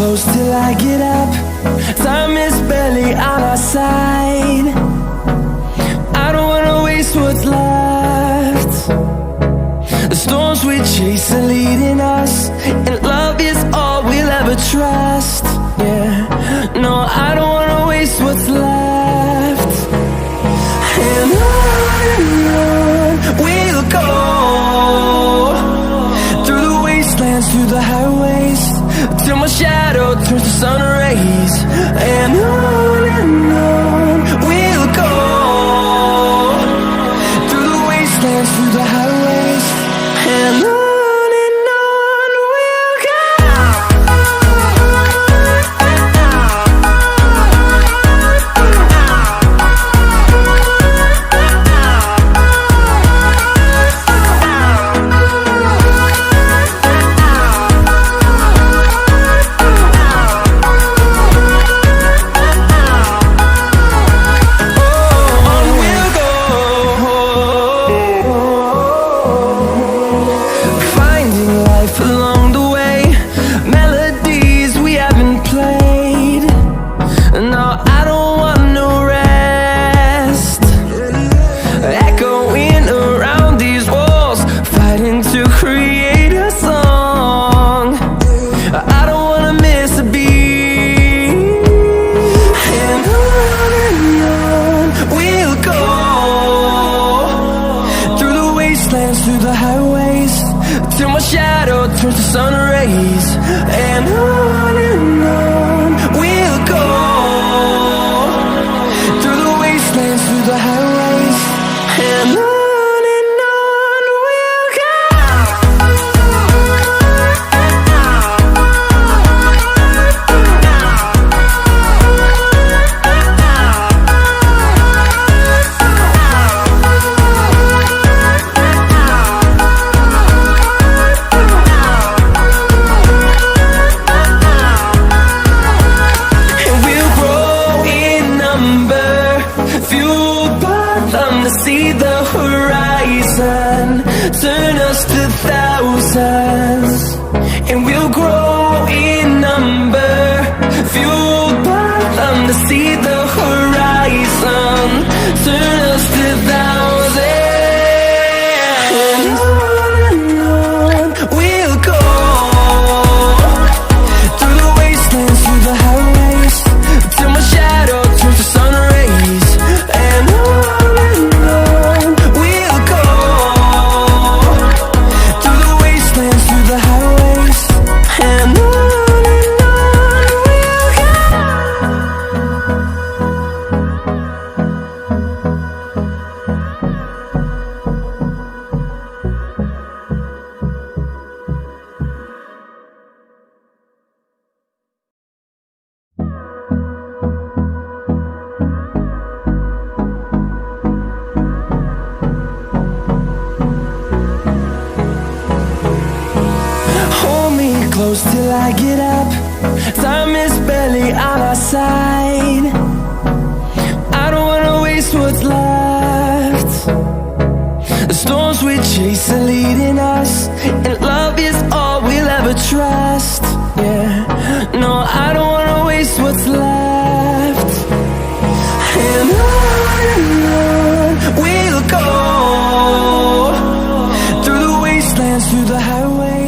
close till I get up. Time is barely on our side. I don't wanna waste what's left. The storms we chase are leading us, and love is all we'll ever trust. Yeah, no, I don't wanna waste what's left. And on we'll go, through the wastelands, through the highways, till my shadow turns to sun rays. And on we'll go, through the wastelands, through the highways, and on we'll go. Through the highways, till my shadow turns to sun rays. And on we'll go, through the wastelands, through the highways, and on we'll go. See the horizon, turn us to thousands, and we'll grow in number, fueled by them. To see the horizon, turn us to thousands, and on we'll go, through the wastelands, through the highways, till my shadow turns to sun rays. And close till I get up. Time is barely on our side. I don't wanna waste what's left. The storms we chase are leading us, and love is all we'll ever trust. Yeah, no, I don't wanna waste what's left. And on we'll go, through the wastelands, through the highways.